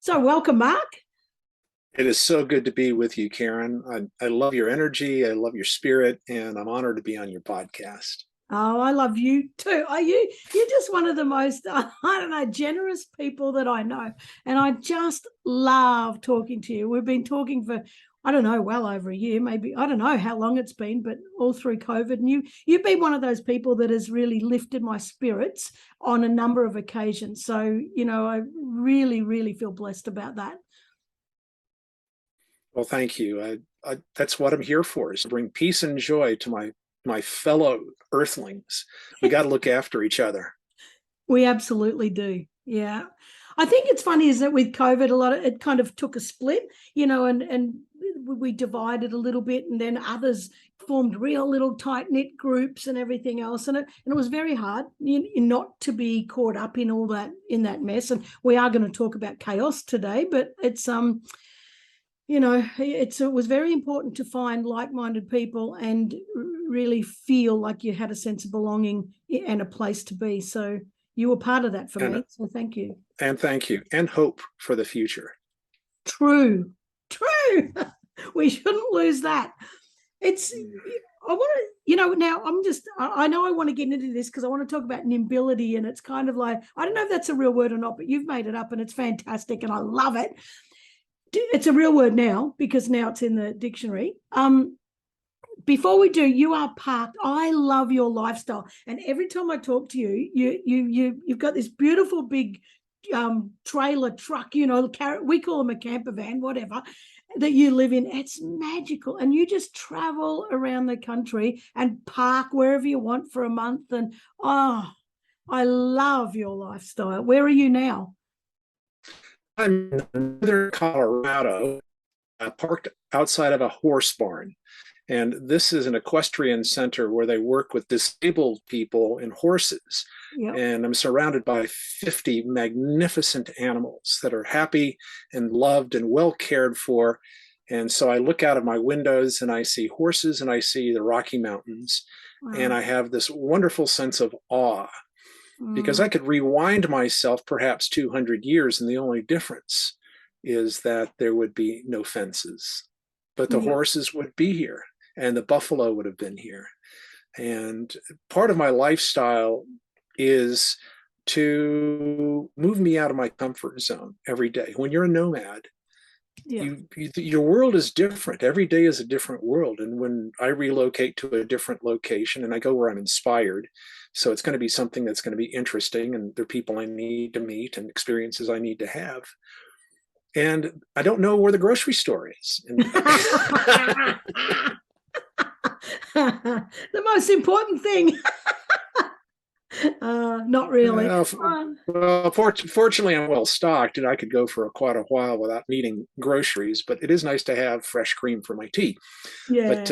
So welcome, Mark. It is so good to be with you, Karen. I love your energy. I love your spirit, and I'm honored to be on your podcast. Oh, I love you too. Are you? You're just one of the most, I don't know, generous people that I know. And I just love talking to you. We've been talking for, I don't know, well over a year, maybe. I don't know how long it's been, but all through COVID. And you've been one of those people that has really lifted my spirits on a number of occasions. So, I really, really feel blessed about that. Well, thank you. That's what I'm here for, is to bring peace and joy to my fellow earthlings. We got to look after each other. We absolutely do. Yeah. I think it's funny is that with COVID, it kind of took a split, and we divided a little bit, and then others formed real little tight knit groups and everything else. And it was very hard not to be caught up in all that, in that mess. And we are going to talk about chaos today, but it's, it was very important to find like-minded people and really feel like you had a sense of belonging and a place to be. So you were part of that for me. So thank you. And thank you. And hope for the future. True. We shouldn't lose that. I want to, now I know I want to get into this because I want to talk about Nimbility, and it's kind of like, I don't know if that's a real word or not, but you've made it up and it's fantastic and I love it. It's a real word now because now it's in the dictionary. Before we do, you are parked. I love your lifestyle, and every time I talk to you, you've got this beautiful big trailer truck. We call them a camper van, whatever, that you live in. It's magical, and you just travel around the country and park wherever you want for a month. And I love your lifestyle. Where are you now? I'm in northern Colorado, parked outside of a horse barn. And this is an equestrian center where they work with disabled people and horses. Yep. And I'm surrounded by 50 magnificent animals that are happy and loved and well cared for. And so I look out of my windows and I see horses and I see the Rocky Mountains. Wow. And I have this wonderful sense of awe. Because I could rewind myself perhaps 200 years, and the only difference is that there would be no fences, but the horses would be here, and the buffalo would have been here. And part of my lifestyle is to move me out of my comfort zone every day. When you're a nomad, your world is different. Every day is a different world. And when I relocate to a different location, and I go where I'm inspired, so it's going to be something that's going to be interesting, and there are people I need to meet and experiences I need to have. And I don't know where the grocery store is. The most important thing. Not really. Well, fortunately, I'm well stocked, and I could go for quite a while without needing groceries. But it is nice to have fresh cream for my tea. Yeah, but,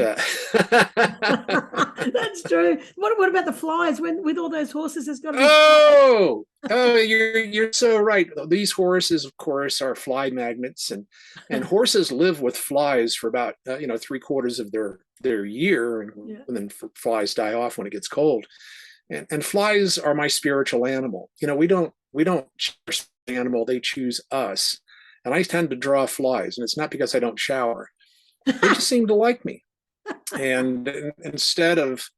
that's true. What about the flies? With all those horses, there's got to be. Oh, you're so right. These horses, of course, are fly magnets, and horses live with flies for about 3/4 of their year, and then flies die off when it gets cold. And flies are my spiritual animal. We don't choose the animal, they choose us. And I tend to draw flies, and it's not because I don't shower. They just seem to like me. And instead of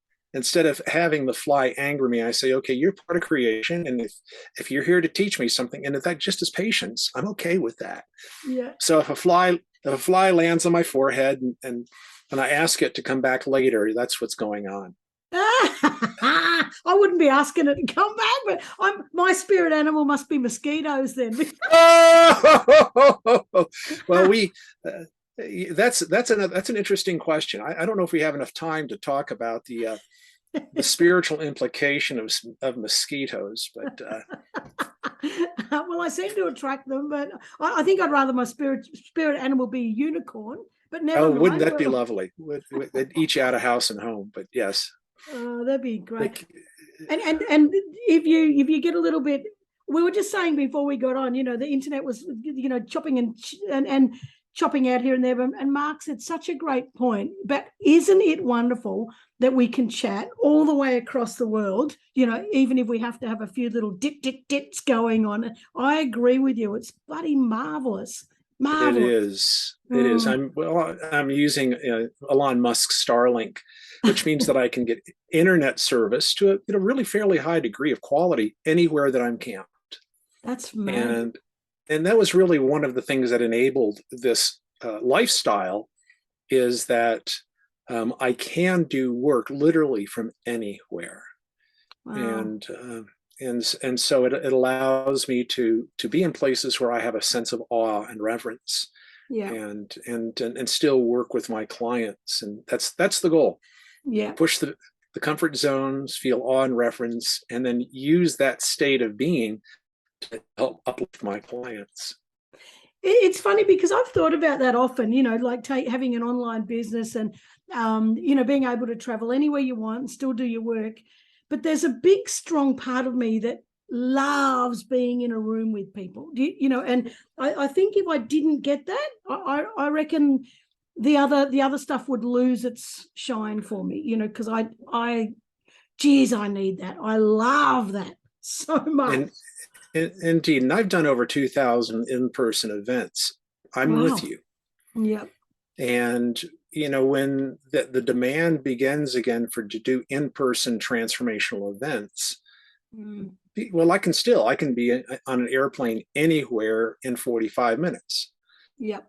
having the fly anger me, I say, okay, you're part of creation. And if you're here to teach me something, and if that just is patience, I'm okay with that. Yeah. So if a fly lands on my forehead and I ask it to come back later, that's what's going on. I wouldn't be asking it to come back, but my spirit animal must be mosquitoes then. Well, that's an interesting question. I don't know if we have enough time to talk about the spiritual implication of mosquitoes, but well, I seem to attract them, but I think I'd rather my spirit animal be a unicorn. But never mind. Wouldn't that be lovely? They'd each out of house and home, but yes. That'd be great. And if you get a little bit, we were just saying before we got on, the internet was, chopping and chopping out here and there. And Mark said such a great point. But isn't it wonderful that we can chat all the way across the world, even if we have to have a few little dips going on? I agree with you. It's bloody marvelous. Marvelous. It is. It is. I'm using Elon Musk's Starlink, which means that I can get internet service to a really fairly high degree of quality anywhere that I'm camped. That's mad. And that was really one of the things that enabled this lifestyle, is that I can do work literally from anywhere. Wow. And so it allows me to be in places where I have a sense of awe and reverence, and still work with my clients. And that's the goal. Yeah. Push the comfort zones, feel awe and reverence, and then use that state of being to help uplift my clients. It's funny because I've thought about that often, like having an online business and, being able to travel anywhere you want and still do your work. But there's a big, strong part of me that loves being in a room with people, and I think if I didn't get that, I reckon the other stuff would lose its shine for me, because I need that. I love that so much. Indeed. And I've done over 2,000 in-person events. I'm with you. Yep. And, when the demand begins again to do in-person transformational events, well, I can be on an airplane anywhere in 45 minutes. Yep.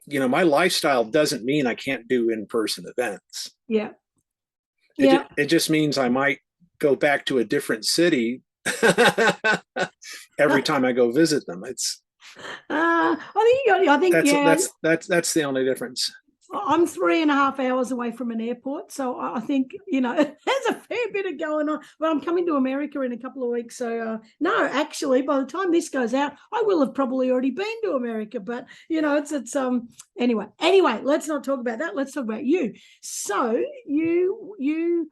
My lifestyle doesn't mean I can't do in-person events. Yeah. It just means I might go back to a different city every time I go visit them. I think that's the only difference. I'm 3.5 hours away from an airport, so I think there's a fair bit of going on. But I'm coming to America in a couple of weeks, so no, actually, by the time this goes out, I will have probably already been to America. But it's anyway. Let's not talk about that. Let's talk about you. So you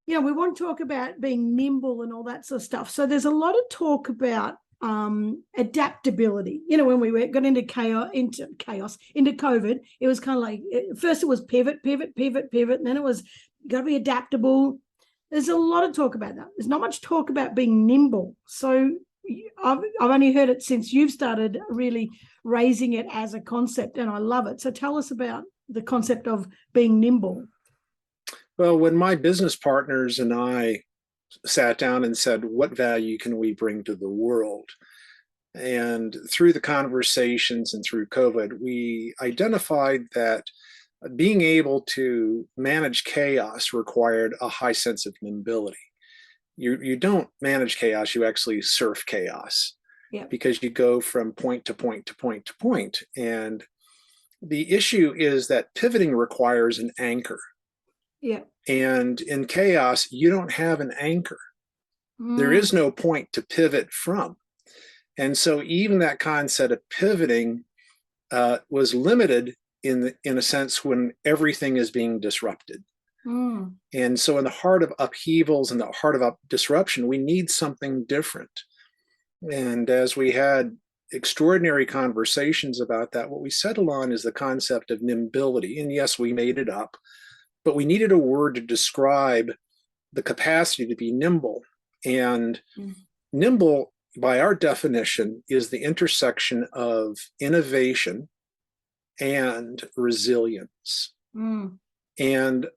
we want to talk about being nimble and all that sort of stuff. So there's a lot of talk about adaptability. When we got into COVID, it was kind of like, first it was pivot, and then it was got to be adaptable. There's a lot of talk about that. There's not much talk about being nimble. So I've only heard it since you've started really raising it as a concept, and I love it. So tell us about the concept of being nimble. Well, when my business partners and I sat down and said, what value can we bring to the world? And through the conversations and through COVID, we identified that being able to manage chaos required a high sense of nimbility. You don't manage chaos, you actually surf chaos. Yeah. Because you go from point to point to point to point. And the issue is that pivoting requires an anchor. Yeah. And in chaos, you don't have an anchor. There is no point to pivot from. And so even that concept of pivoting was limited in a sense when everything is being disrupted. And so in the heart of upheavals and the heart of disruption, we need something different. And as we had extraordinary conversations about that, what we settled on is the concept of nimbility. And yes, we made it up, but we needed a word to describe the capacity to be nimble. And nimble, by our definition, is the intersection of innovation and resilience. And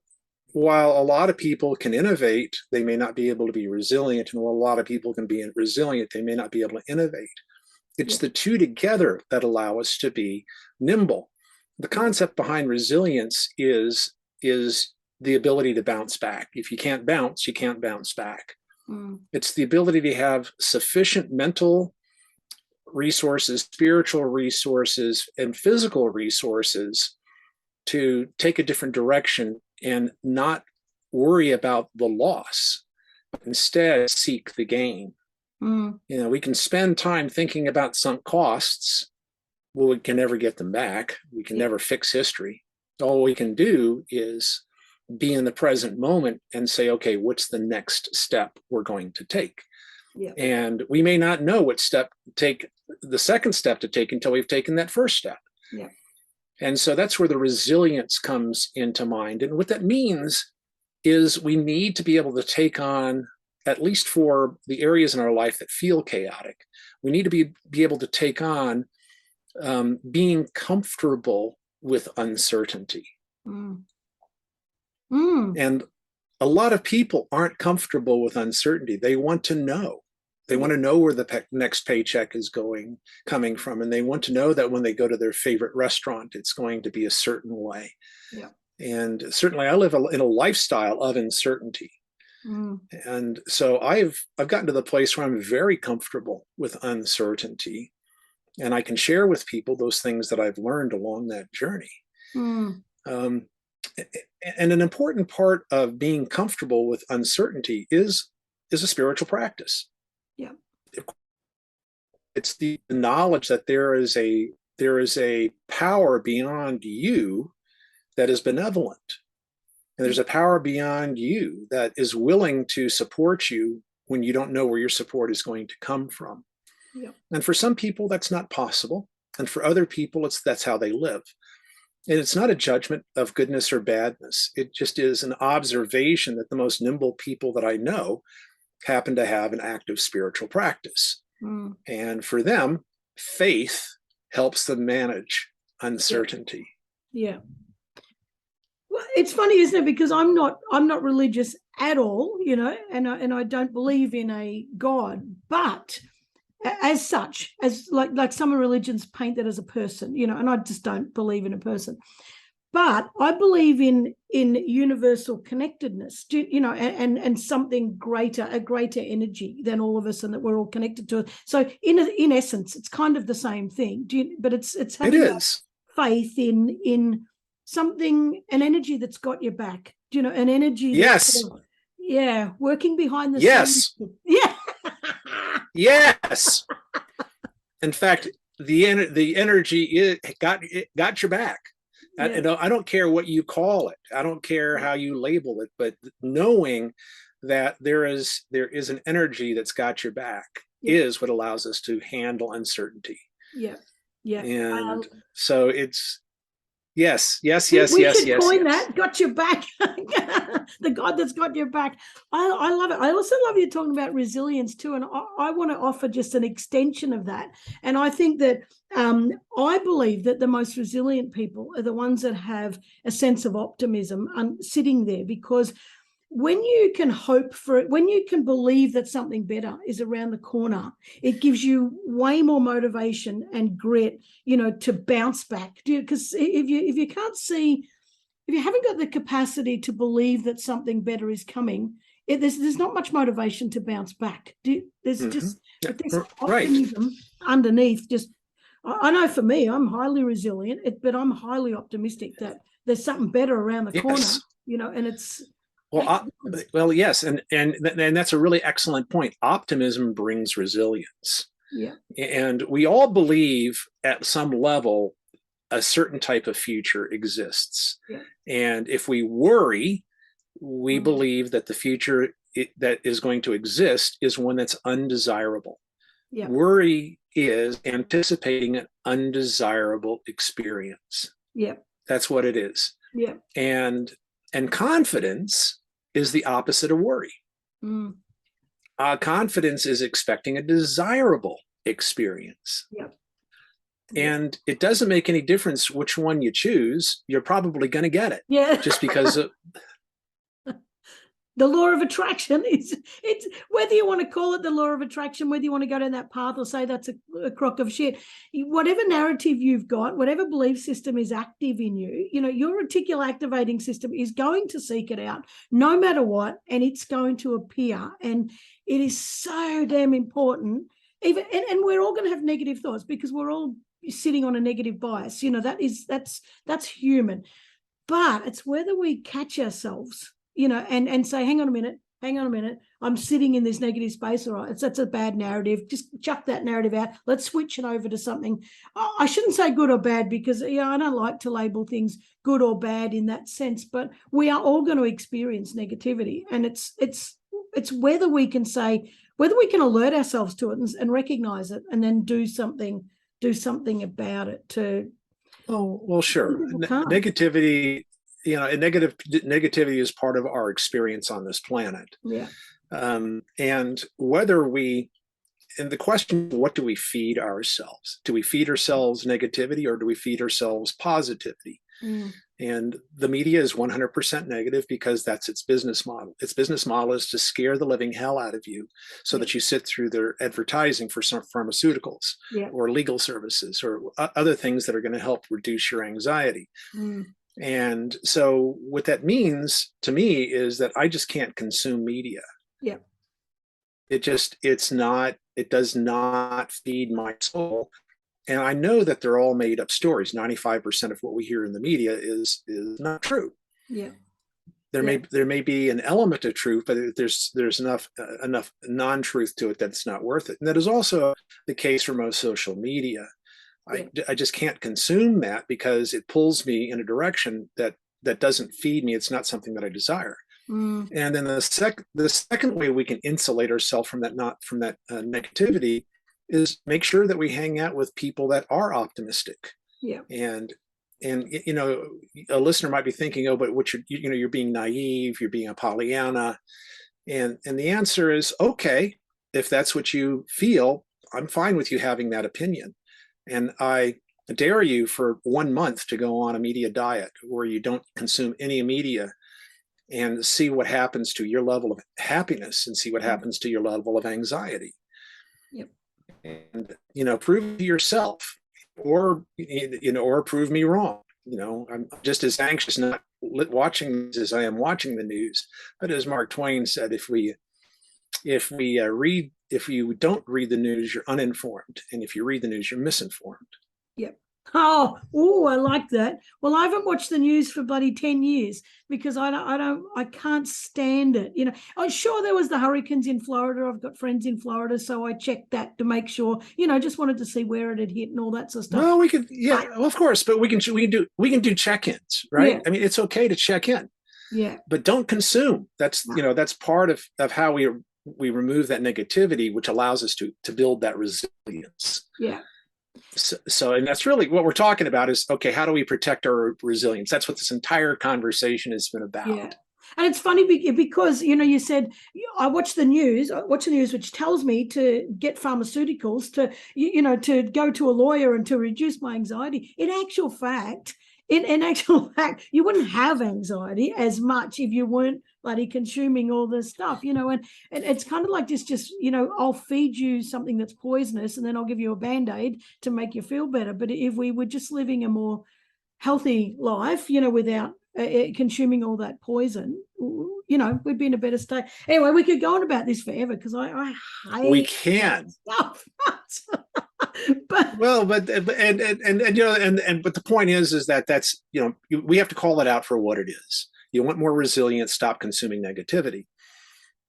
while a lot of people can innovate, they may not be able to be resilient. And while a lot of people can be resilient, they may not be able to innovate. It's the two together that allow us to be nimble. The concept behind resilience is the ability to bounce back. If you can't bounce, you can't bounce back. It's the ability to have sufficient mental resources, spiritual resources, and physical resources to take a different direction and not worry about the loss, but instead seek the gain. We can spend time thinking about sunk costs. Well, we can never get them back. We can never fix history. All we can do is be in the present moment and say, okay, what's the next step we're going to take? And we may not know what step to take, the second step to take, until we've taken that first step. And so that's where the resilience comes into mind. And what that means is we need to be able to take on, at least for the areas in our life that feel chaotic, we need to be able to take on being comfortable with uncertainty. Mm. Mm. And a lot of people aren't comfortable with uncertainty. They want to know. They want to know where the next paycheck is coming from. And they want to know that when they go to their favorite restaurant, it's going to be a certain way. Yeah. And certainly I live in a lifestyle of uncertainty. Mm. And so I've gotten to the place where I'm very comfortable with uncertainty. And I can share with people those things that I've learned along that journey. Mm. And an important part of being comfortable with uncertainty is a spiritual practice. Yeah. It's the knowledge that there is a power beyond you that is benevolent. And there's a power beyond you that is willing to support you when you don't know where your support is going to come from. Yeah. And for some people, that's not possible. And for other people, that's how they live. And it's not a judgment of goodness or badness. It just is an observation that the most nimble people that I know happen to have an active spiritual practice. Mm. And for them, faith helps them manage uncertainty. Yeah. Well, it's funny, isn't it? Because I'm not religious at all, and I don't believe in a God, but as such, as like some religions paint that as a person, and I just don't believe in a person. But I believe in universal connectedness, and something greater, a greater energy than all of us, and that we're all connected to it. So in essence, it's kind of the same thing. But it's having faith in something, an energy that's got your back. An energy. Yes. Working behind the scenes. Yeah. Yes. In fact, the energy got your back. Yeah. I don't care what you call it. I don't care how you label it, but knowing that there is an energy that's got your back is what allows us to handle uncertainty. Yeah. Yeah. And so it's yes. We should coin that. Got your back. The God that's got your back. I love it. I also love you talking about resilience too. And I want to offer just an extension of that. And I think that I believe that the most resilient people are the ones that have a sense of optimism sitting there, because when you can hope for it, when you can believe that something better is around the corner, it gives you way more motivation and grit, to bounce back. Because if you can't see, if you haven't got the capacity to believe that something better is coming, there's not much motivation to bounce back. There's just there's optimism underneath. Just, I know for me, I'm highly resilient, but I'm highly optimistic that there's something better around the corner. And it's. Well, yes, and that's a really excellent point. Optimism brings resilience. Yeah. And we all believe at some level a certain type of future exists. Yeah. And if we worry, we believe that the future that is going to exist is one that's undesirable. Yeah. Worry is anticipating an undesirable experience. Yeah. That's what it is. Yeah. And confidence is the opposite of worry. Mm. Confidence is expecting a desirable experience. Yep. And it doesn't make any difference which one you choose. You're probably going to get it. Yeah. Just because of the law of attraction. It's whether you want to call it the law of attraction, whether you want to go down that path or say that's a crock of shit, whatever narrative you've got, whatever belief system is active in you, your reticular activating system is going to seek it out no matter what, and it's going to appear. And it is so damn important. And we're all going to have negative thoughts because we're all sitting on a negative bias. That's human. But it's whether we catch ourselves, and say, hang on a minute, I'm sitting in this negative space. All right, that's a bad narrative. Just chuck that narrative out. Let's switch it over to something. I shouldn't say good or bad because, I don't like to label things good or bad in that sense, but we are all going to experience negativity. And it's whether we can alert ourselves to it and recognize it and then do something about it Oh, well, sure. People can't. Negativity, and negativity is part of our experience on this planet. Yeah. And the question, what do we feed ourselves? Do we feed ourselves negativity, or do we feed ourselves positivity? Mm. And the media is 100% negative because that's its business model. Its business model is to scare the living hell out of you so that you sit through their advertising for some pharmaceuticals or legal services or other things that are going to help reduce your anxiety. Mm. And so what that means to me is that I just can't consume media. Yeah. It does not feed my soul. And I know that they're all made up stories. 95% of what we hear in the media is not true. Yeah. There may be an element of truth, but there's enough non-truth to it that it's not worth it. And that is also the case for most social media. I just can't consume that because it pulls me in a direction that doesn't feed me. It's not something that I desire. Mm. And then the second way we can insulate ourselves from that negativity is make sure that we hang out with people that are optimistic. Yeah. And a listener might be thinking, oh, but you're being naive, you're being a Pollyanna. And the answer is, okay, if that's what you feel, I'm fine with you having that opinion. And I dare you for 1 month to go on a media diet where you don't consume any media and see what happens to your level of happiness and see what happens to your level of anxiety. Yep. And prove to yourself, or prove me wrong. I'm just as anxious not watching this as I am watching the news. But as Mark Twain said, if you don't read the news, you're uninformed, and if you read the news, you're misinformed. Yep. Oh, I like that. Well, I haven't watched the news for bloody 10 years because I can't stand it. I'm sure there was the hurricanes in Florida. I've got friends in Florida, so I checked that to make sure, just wanted to see where it had hit and all that sort of stuff. Well, we could, well, of course, but we can do check-ins, right? Yeah. I mean, it's okay to check in. Yeah. But don't consume. That's part of how we remove that negativity, which allows us to build that resilience. Yeah. So, and that's really what we're talking about is, okay, how do we protect our resilience? That's what this entire conversation has been about. Yeah. And it's funny because, you said, I watch the news, which tells me to get pharmaceuticals, to go to a lawyer and to reduce my anxiety. In actual fact, you wouldn't have anxiety as much if you weren't bloody consuming all this stuff, and it's kind of like this, I'll feed you something that's poisonous and then I'll give you a Band-Aid to make you feel better. But if we were just living a more healthy life, without consuming all that poison, we'd be in a better state. Anyway, we could go on about this forever because I hate we can stuff. but the point is that that's we have to call it out for what it is. You want more resilience, stop consuming negativity.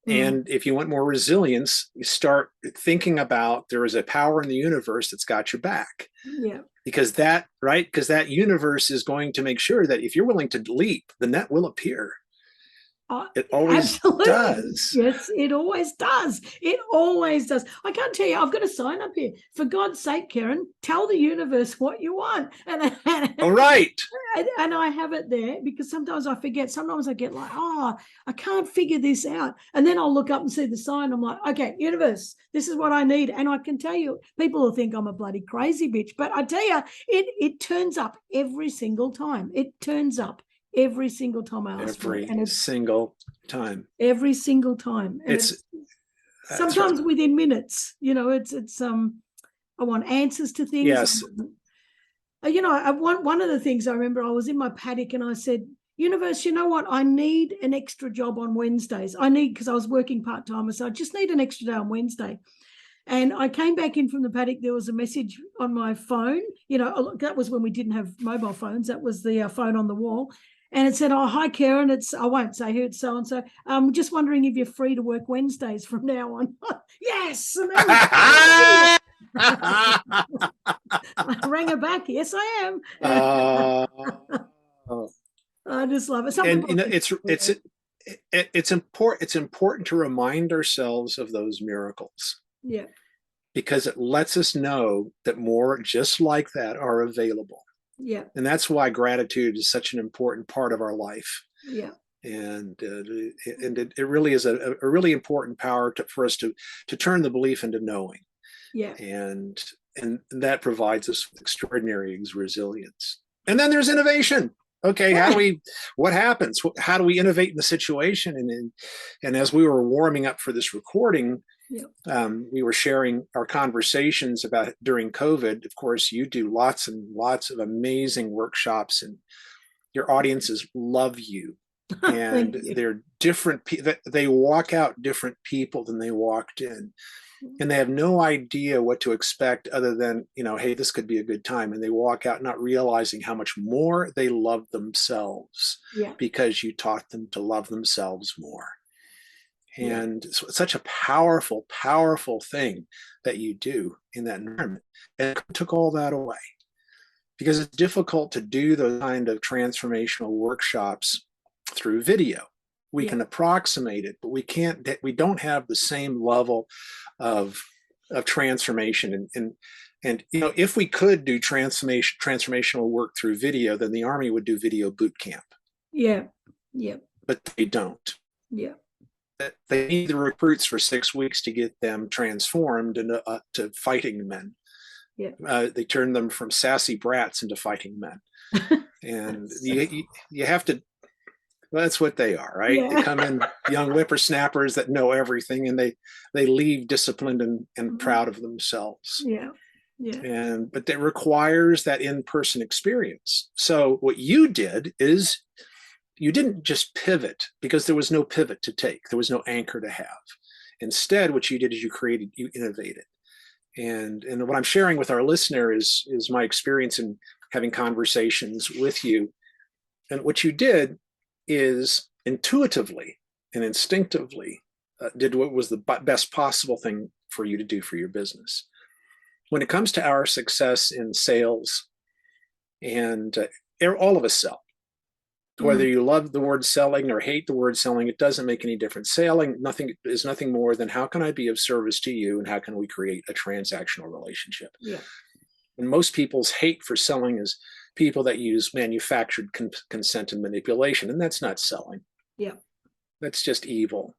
And if you want more resilience, you start thinking about there is a power in the universe that's got your back. Yeah. Because that universe is going to make sure that if you're willing to leap, the net will appear. It always does. Yes, it always does. It always does. I can't tell you, I've got a sign up here. For God's sake, Karen, tell the universe what you want. All right. And I have it there because sometimes I forget. Sometimes I get like, I can't figure this out. And then I'll look up and see the sign. I'm like, okay, universe, this is what I need. And I can tell you, people will think I'm a bloody crazy bitch. But I tell you, it turns up every single time. It turns up every single time I ask for it. Every single time. Every single time. And it's sometimes within minutes. It's I want answers to things. Yes. One of the things I remember, I was in my paddock and I said, universe, you know what? I need an extra job on Wednesdays. Because I was working part-time, so I just need an extra day on Wednesday. And I came back in from the paddock. There was a message on my phone. That was when we didn't have mobile phones. That was the phone on the wall. And it said, oh, hi, Karen. I won't say who, it's so-and-so. I'm just wondering if you're free to work Wednesdays from now on. Yes. And I rang her back. Yes, I am. I just love it. It's important to remind ourselves of those miracles. Yeah. Because it lets us know that more just like that are available. Yeah. And that's why gratitude is such an important part of our life. Yeah. And it really is a really important power for us to turn the belief into knowing. Yeah. And that provides us with extraordinary resilience. And then there's innovation. Okay, what happens? How do we innovate in the situation? And as we were warming up for this recording, we were sharing our conversations about it during COVID. Of course, you do lots and lots of amazing workshops, and your audiences love you. And they're different. They walk out different people than they walked in. And they have no idea what to expect other than, hey, this could be a good time. And they walk out not realizing how much more they love themselves because you taught them to love themselves more. And so it's such a powerful, powerful thing that you do in that environment. And it took all that away because it's difficult to do those kind of transformational workshops through video. We can approximate it, but we don't have the same level of transformation. And if we could do transformational work through video, then the Army would do video boot camp. Yeah. Yeah. But they don't. Yeah. They need the recruits for 6 weeks to get them transformed into to fighting men. Yeah. They turn them from sassy brats into fighting men. And you have to. Well, that's what they are, right? Yeah. They come in young whippersnappers that know everything, and they leave disciplined and proud of themselves. Yeah. Yeah. But that requires that in-person experience. So what you did is you didn't just pivot because there was no pivot to take. There was no anchor to have. Instead, what you did is you innovated. And what I'm sharing with our listener is my experience in having conversations with you. And what you did is intuitively and instinctively did what was the best possible thing for you to do for your business. When it comes to our success in sales, and all of us sell, whether you love the word selling or hate the word selling, it doesn't make any difference. Selling is nothing more than how can I be of service to you and how can we create a transactional relationship. Yeah. And most people's hate for selling is people that use manufactured consent and manipulation, and that's not selling. Yeah, that's just evil.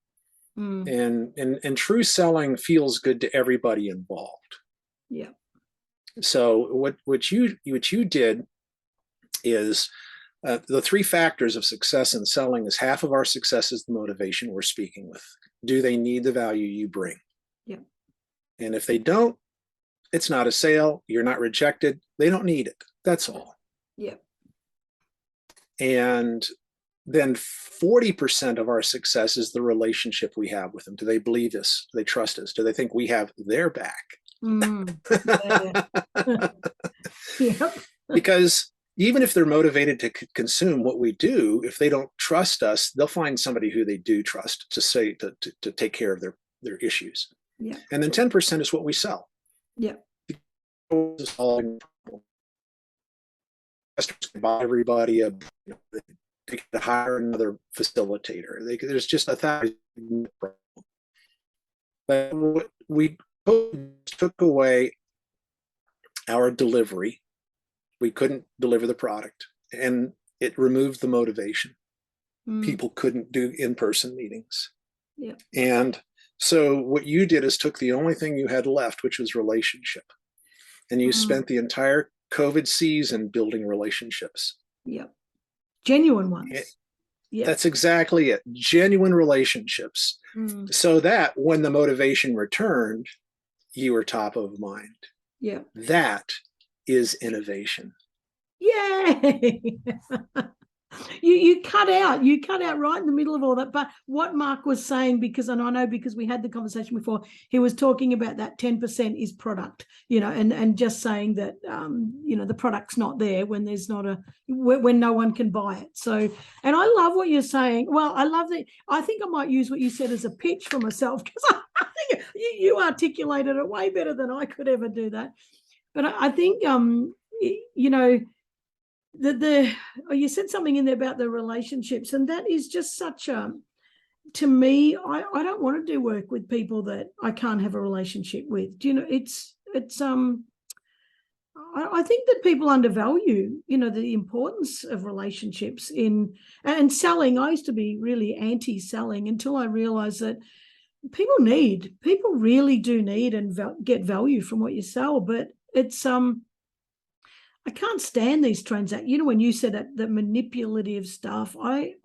And true selling feels good to everybody involved. Yeah. So what you did is the three factors of success in selling is half of our success is the motivation we're speaking with. Do they need the value you bring? Yeah. And if they don't, it's not a sale. You're not rejected. They don't need it. That's all. Yeah. And then 40% of our success is the relationship we have with them. Do they believe us? Do they trust us? Do they think we have their back? Yep. Because even if they're motivated to consume what we do, if they don't trust us, they'll find somebody who they do trust to take care of their issues. Yeah. And then 10% is what we sell. Yeah. Customers can buy everybody they can hire another facilitator. There's just 1,000 problems. But what we took away our delivery. We couldn't deliver the product, and it removed the motivation. People couldn't do in-person meetings. Yeah. And so what you did is took the only thing you had left, which was relationship, and you spent the entire COVID season building relationships. Yeah. Genuine ones. Yeah. That's exactly it. Genuine relationships. So that when the motivation returned, you were top of mind. Yeah. That is innovation. Yay. You cut out right in the middle of all that. But what Mark was saying, because I know because we had the conversation before, he was talking about that 10% is product, and just saying that the product's not there when there's not when no one can buy it. So, and I love what you're saying. Well, I love that. I think I might use what you said as a pitch for myself, because I think you articulated it way better than I could ever do that. But I think you said something in there about the relationships, and that is just such to me, I don't want to do work with people that I can't have a relationship with. Do you know, it's I think that people undervalue, the importance of relationships and selling. I used to be really anti-selling until I realized that people really do need and get value from what you sell. But it's I can't stand these transactions. When you said that, the manipulative stuff, I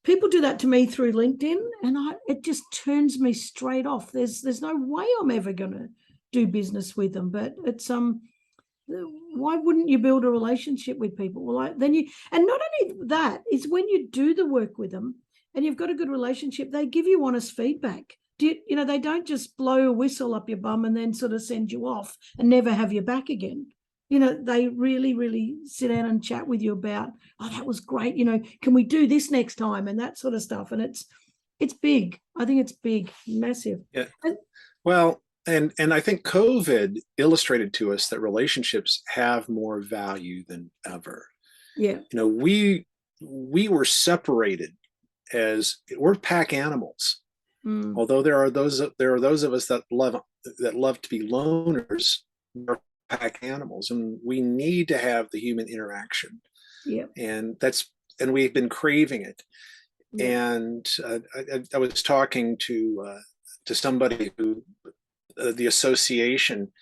people do that to me through LinkedIn, and it just turns me straight off. There's no way I'm ever going to do business with them. But it's why wouldn't you build a relationship with people? Well, then you, and not only that, is when you do the work with them and you've got a good relationship, they give you honest feedback. They don't just blow a whistle up your bum and then sort of send you off and never have you back again. They really, really sit down and chat with you about, oh, that was great. Can we do this next time, and that sort of stuff. And it's big. I think it's big, massive. Yeah. Well, and I think COVID illustrated to us that relationships have more value than ever. Yeah. We were separated as we're pack animals. Although there are those of us that love to be loners, we're pack animals, and we need to have the human interaction. Yeah. And we've been craving it. Yeah. And I was talking to somebody who the association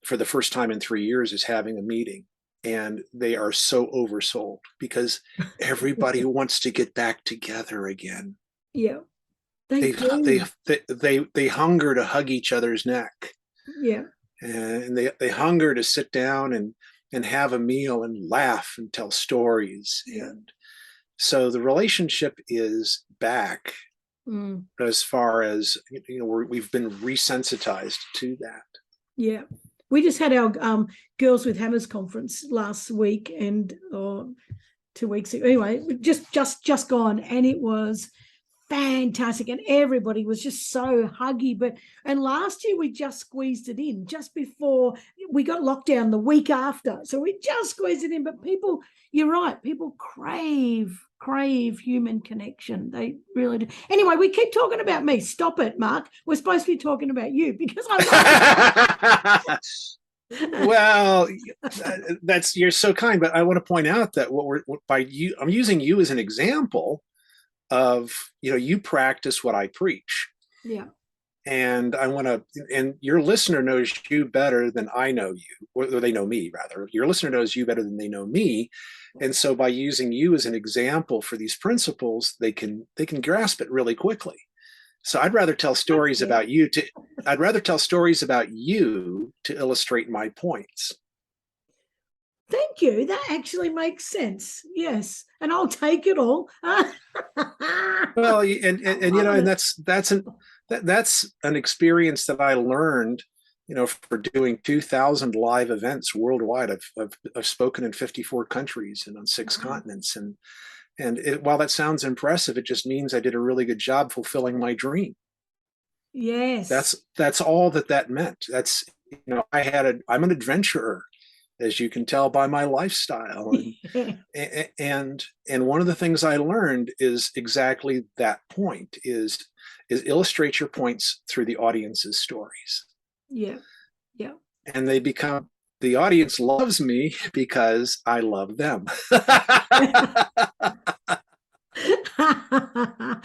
for the first time in 3 years is having a meeting, and they are so oversold because everybody wants to get back together again. Yeah. They hunger to hug each other's neck. Yeah. And they hunger to sit down and have a meal and laugh and tell stories. Yeah. And so the relationship is back as far as, we've been resensitized to that. Yeah. We just had our Girls with Hammers conference last week and 2 weeks ago. Anyway, just gone, and it was fantastic, and everybody was just so huggy. And last year we just squeezed it in just before we got locked down the week after, so we just squeezed it in. But people, you're right, people crave human connection. They really do. Anyway, we keep talking about me. Stop it, Mark. We're supposed to be talking about you because I well, you're so kind, but I want to point out that I'm using you as an example of, you practice what I preach. Yeah. And and your listener knows you better than I know you, or they know me rather. Your listener knows you better than they know me. And so by using you as an example for these principles, they can grasp it really quickly. So I'd rather tell stories about you to illustrate my points. Thank you. That actually makes sense. Yes, and I'll take it all. Well, and that's an experience that I learned, for doing 2,000 live events worldwide. I've spoken in 54 countries and on 6 continents, and while that sounds impressive, it just means I did a really good job fulfilling my dream. Yes, that's all that meant. That's I'm an adventurer, as you can tell by my lifestyle. And one of the things I learned is exactly that point is illustrate your points through the audience's stories. Yeah. Yeah. And the audience loves me because I love them. I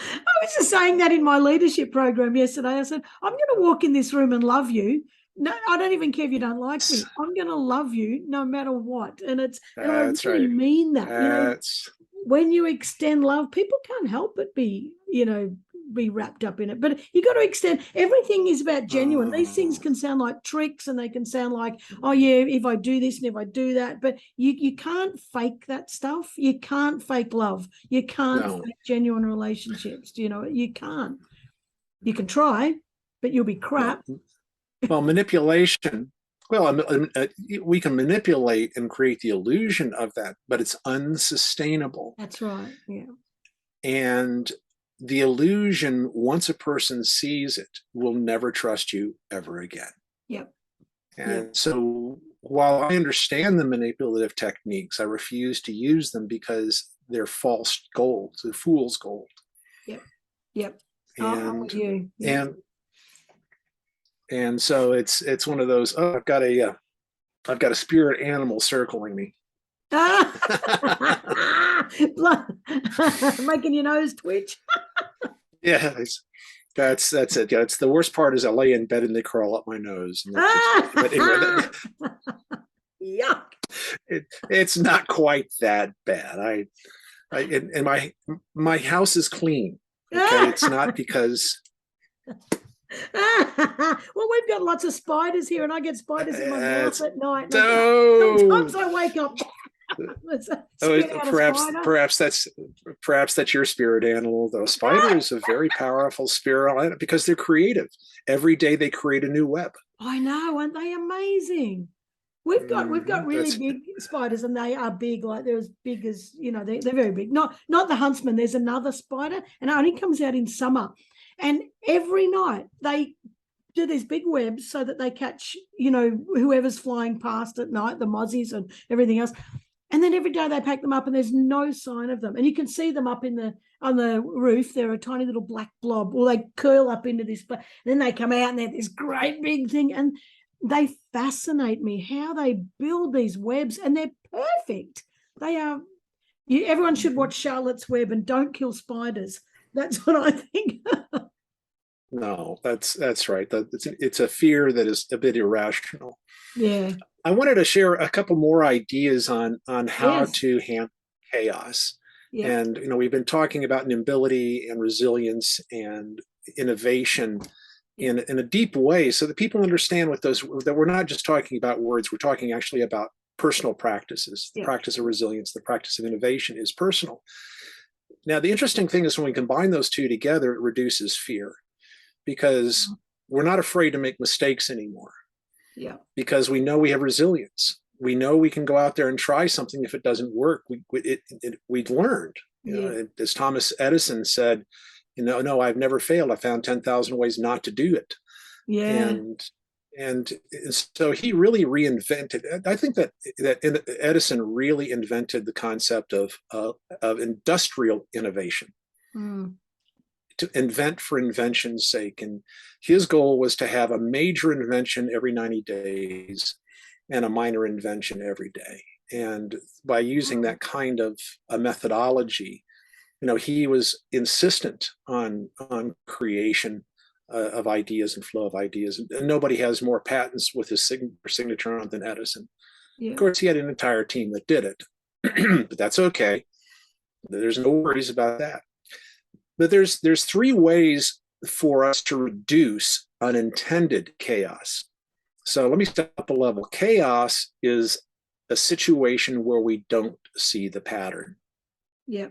was just saying that in my leadership program yesterday. I said, I'm going to walk in this room and love you. No, I don't even care if you don't like me. I'm going to love you no matter what. And I really mean that. When you extend love, people can't help but be wrapped up in it. But you got to extend. Everything is about genuine. These things can sound like tricks, and they can sound like, oh yeah, if I do this and if I do that. But you can't fake that stuff. You can't fake love. You can't fake genuine relationships. You can't. You can try, but you'll be crap. No. Well, manipulation. Well, we can manipulate and create the illusion of that, but it's unsustainable. That's right. Yeah. And the illusion, once a person sees it, will never trust you ever again. Yep. And so while I understand the manipulative techniques, I refuse to use them because they're false gold, they're fool's gold. Yep. Yep. I'm with you. Yep. And so it's one of those, I've got a I've got a spirit animal circling me. Making your nose twitch. Yeah, that's it. Yeah, it's the worst part is I lay in bed and they crawl up my nose. And but anyway, Yuck. it's not quite that bad. And my house is clean. Okay, it's not because. Well, we've got lots of spiders here, and I get spiders in my mouth at night. Sometimes I wake up. Perhaps that's your spirit animal, though. Spider is a very powerful spirit because they're creative. Every day they create a new web. I know, aren't they amazing? We've got really big spiders, and they are big, like they're as big as, they're very big. Not the huntsman. There's another spider, and it only comes out in summer. And every night they do these big webs so that they catch, whoever's flying past at night, the mozzies and everything else. And then every day they pack them up, and there's no sign of them. And you can see them up on the roof. They're a tiny little black blob, or they curl up into this. But then they come out and they're this great big thing. And they fascinate me how they build these webs, and they're perfect. They are. Everyone should watch Charlotte's Web and don't kill spiders. That's what I think. No, that's right. It's a fear that is a bit irrational. Yeah. I wanted to share a couple more ideas on how to handle chaos. Yeah. And we've been talking about nimbility and resilience and innovation in a deep way, so that people understand that we're not just talking about words. We're talking actually about personal practices. The practice of resilience, the practice of innovation is personal. Now, the interesting thing is when we combine those two together, it reduces fear, because we're not afraid to make mistakes anymore. Yeah. Because we know we have resilience. We know we can go out there and try something. If it doesn't work, we'd learned. As Thomas Edison said, no, I've never failed. I found 10,000 ways not to do it. Yeah. And so he really reinvented. I think that Edison really invented the concept of industrial innovation. To invent for invention's sake. And his goal was to have a major invention every 90 days and a minor invention every day. And by using that kind of a methodology, he was insistent on creation of ideas and flow of ideas. And nobody has more patents with his signature on than Edison. Yeah. Of course, he had an entire team that did it, but that's okay. There's no worries about that. But there's three ways for us to reduce unintended chaos. So let me step up a level. Chaos is a situation where we don't see the pattern. Yeah.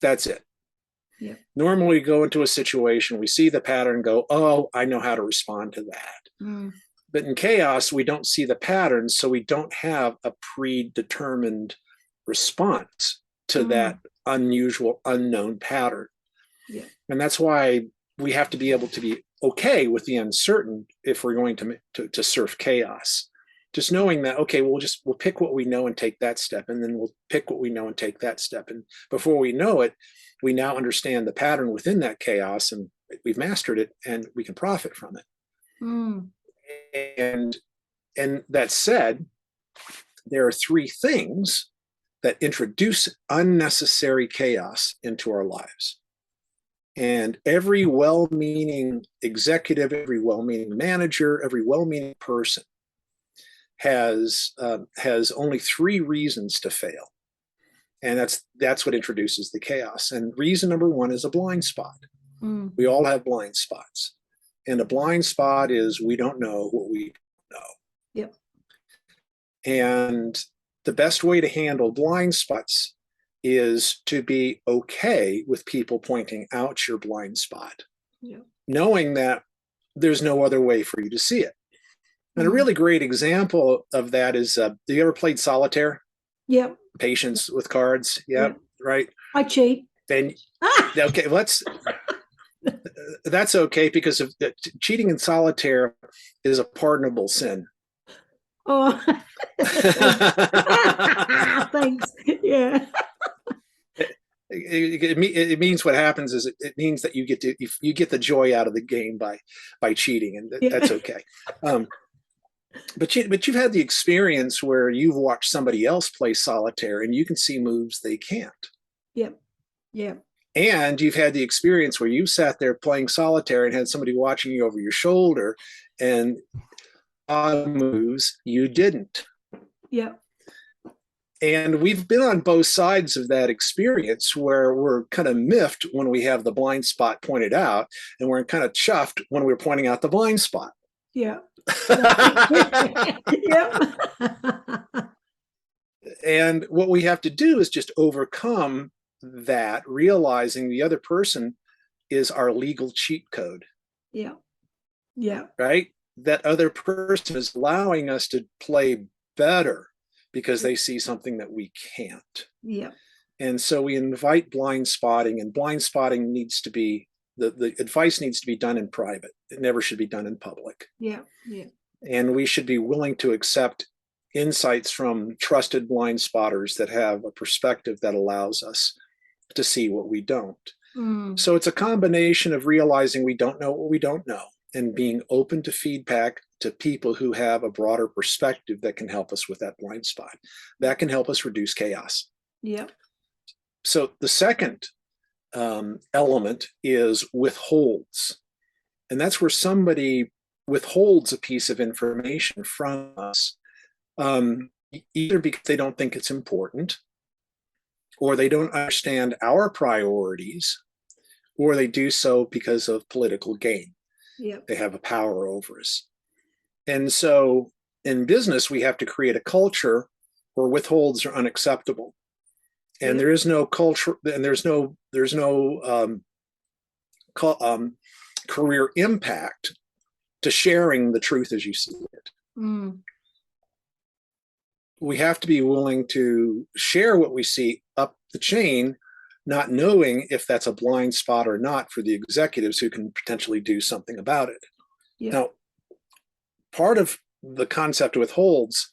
That's it. Yeah. Normally we go into a situation, we see the pattern, go, oh, I know how to respond to that. But in chaos, we don't see the pattern, so we don't have a predetermined response to that unusual, unknown pattern. Yeah. And that's why we have to be able to be okay with the uncertain if we're going to surf chaos. Just knowing that, okay, we'll pick what we know and take that step, and then we'll pick what we know and take that step. And before we know it, we now understand the pattern within that chaos, and we've mastered it, and we can profit from it. And that said, there are three things that introduce unnecessary chaos into our lives. And every well-meaning executive, every well-meaning manager, every well-meaning person has only three reasons to fail. And that's what introduces the chaos. And reason number one is a blind spot. We all have blind spots. And a blind spot is we don't know what we don't know. Yep. And the best way to handle blind spots is to be okay with people pointing out your blind spot, knowing that there's no other way for you to see it. And a really great example of that is, have you ever played solitaire? Yep. Patience with cards? Yep. Right. I cheat. Then, okay, that's okay, because of cheating in solitaire is a pardonable sin. Oh, thanks. Yeah. It means what happens is it means that you get the joy out of the game by cheating, and that's okay. But you've had the experience where you've watched somebody else play solitaire and you can see moves they can't. Yep. Yep. And you've had the experience where you sat there playing solitaire and had somebody watching you over your shoulder and moves you didn't. Yep. And we've been on both sides of that experience where we're kind of miffed when we have the blind spot pointed out, and we're kind of chuffed when we're pointing out the blind spot. Yeah. Yep. And what we have to do is just overcome that, realizing the other person is our legal cheat code. Yeah. Yeah. Right? That other person is allowing us to play better because they see something that we can't. Yeah. And so we invite blind spotting, and blind spotting needs to be, the advice needs to be done in private. It never should be done in public. Yeah. Yeah. And we should be willing to accept insights from trusted blind spotters that have a perspective that allows us to see what we don't. So it's a combination of realizing we don't know what we don't know and being open to feedback to people who have a broader perspective that can help us with that blind spot. That can help us reduce chaos. Yeah. So the second element is withholds. And that's where somebody withholds a piece of information from us, either because they don't think it's important, or they don't understand our priorities, or they do so because of political gain. Yeah. They have a power over us. And so in business, we have to create a culture where withholds are unacceptable. And there is no culture, and there's no career impact to sharing the truth as you see it. We have to be willing to share what we see up the chain, not knowing if that's a blind spot or not for the executives who can potentially do something about it. Now, part of the concept of withholds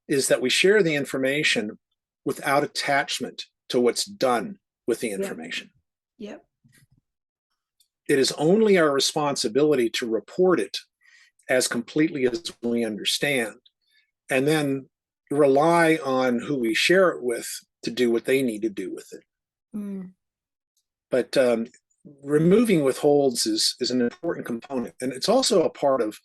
is that we share the information without attachment to what's done with the information. Yep. It is only our responsibility to report it as completely as we understand, and then rely on who we share it with to do what they need to do with it. But removing withholds is an important component, and it's also a part of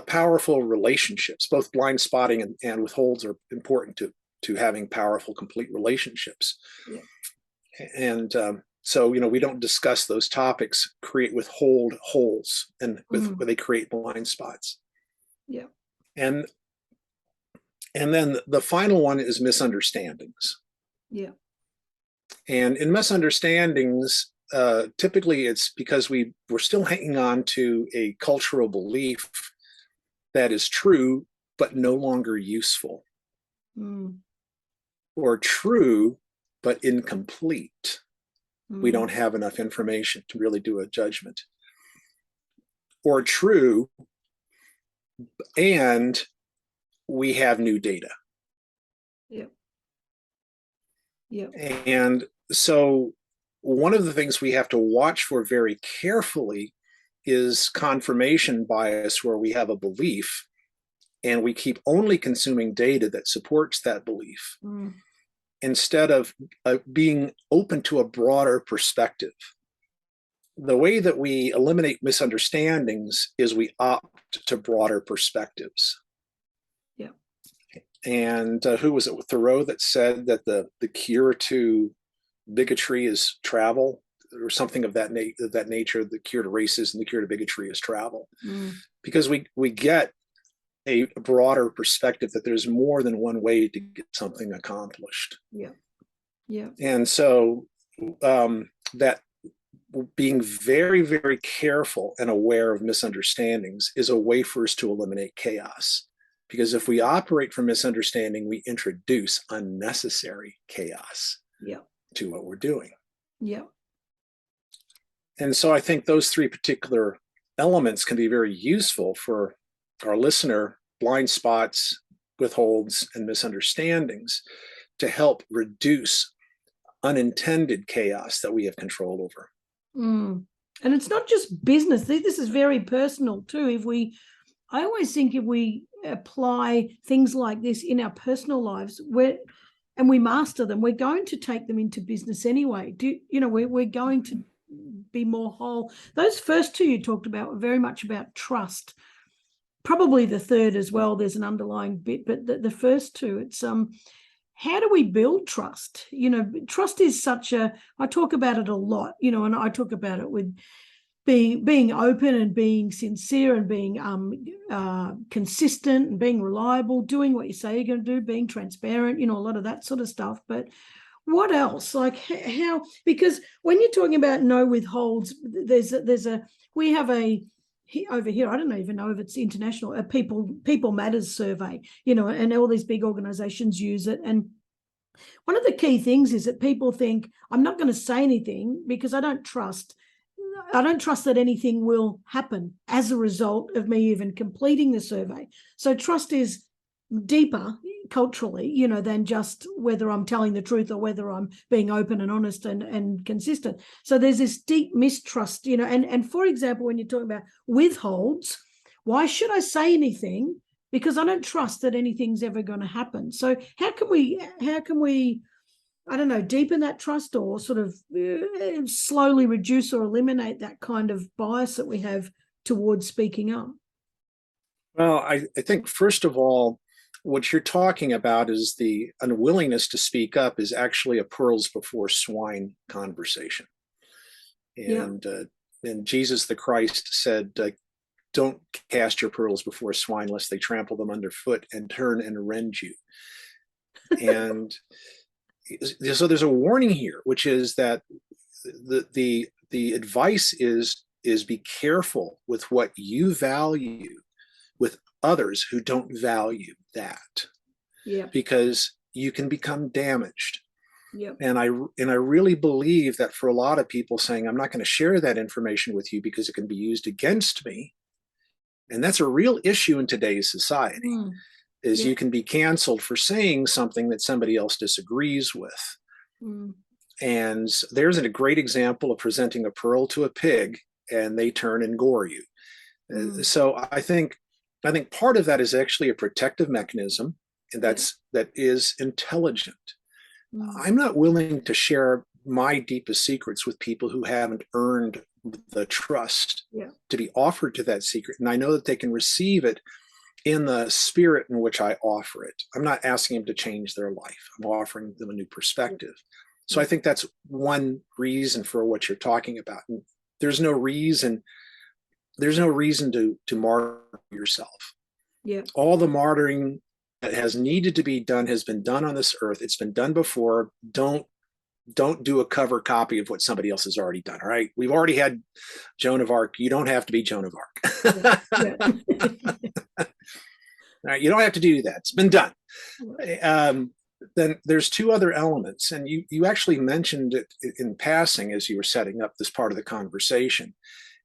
powerful relationships. Both blind spotting and withholds are important to having powerful, complete relationships. And so, we don't discuss those topics, create withhold holes, and where they create blind spots. Yeah. And then the final one is misunderstandings. Yeah. And in misunderstandings, typically it's because we're still hanging on to a cultural belief that is true, but no longer useful. Or true, but incomplete. We don't have enough information to really do a judgment. Or true, and we have new data. And so one of the things we have to watch for very carefully is confirmation bias, where we have a belief and we keep only consuming data that supports that belief, instead of being open to a broader perspective. The way that we eliminate misunderstandings is we opt to broader perspectives. And who was it, Thoreau, that said that the cure to bigotry is travel, or something of that nature? The cure to racism, the cure to bigotry is travel. Because we get a broader perspective that there's more than one way to get something accomplished. And so that being very, very careful and aware of misunderstandings is a way for us to eliminate chaos. Because if we operate from misunderstanding, we introduce unnecessary chaos to what we're doing. And so I think those three particular elements can be very useful for our listener: blind spots, withholds, and misunderstandings, to help reduce unintended chaos that we have control over. And it's not just business. This is very personal too. If we I always think if we apply things like this in our personal lives, and we master them, we're going to take them into business anyway. We're going to be more whole. Those first two you talked about were very much about trust. Probably the third as well, there's an underlying bit, but the first two, it's how do we build trust? Trust is I talk about it a lot, and I talk about it with being open and being sincere and being consistent and being reliable, doing what you say you're going to do, being transparent, a lot of that sort of stuff. But what else? Like how? Because when you're talking about no withholds, we have over here, I don't even know if it's international, a people matters survey, and all these big organizations use it. And one of the key things is that people think, I'm not going to say anything because I don't trust that anything will happen as a result of me even completing the survey. So trust is deeper culturally, than just whether I'm telling the truth or whether I'm being open and honest and consistent. So there's this deep mistrust, and for example, when you're talking about withholds, why should I say anything? Because I don't trust that anything's ever going to happen. So how can we, I don't know, deepen that trust or sort of slowly reduce or eliminate that kind of bias that we have towards speaking up? Well, I think first of all, what you're talking about is the unwillingness to speak up is actually a pearls before swine conversation. And Jesus the Christ said, don't cast your pearls before swine lest they trample them underfoot and turn and rend you. And so there's a warning here, which is that the advice is be careful with what you value with others who don't value that. Yeah. Because you can become damaged. Yep. And I really believe that for a lot of people saying, I'm not going to share that information with you because it can be used against me. And that's a real issue in today's society, is you can be canceled for saying something that somebody else disagrees with. And there's a great example of presenting a pearl to a pig and they turn and gore you. So I think part of that is actually a protective mechanism, and that is intelligent. I'm not willing to share my deepest secrets with people who haven't earned the trust to be offered to that secret. And I know that they can receive it in the spirit in which I offer it. I'm not asking them to change their life. I'm offering them a new perspective. So I think that's one reason for what you're talking about. And there's no reason to martyr yourself. All the martyring that has needed to be done has been done on this earth. It's been done before. Don't do a cover copy of what somebody else has already done. All right. We've already had Joan of Arc. You don't have to be Joan of Arc. All right. You don't have to do that. It's been done. Then there's two other elements, and you actually mentioned it in passing as you were setting up this part of the conversation.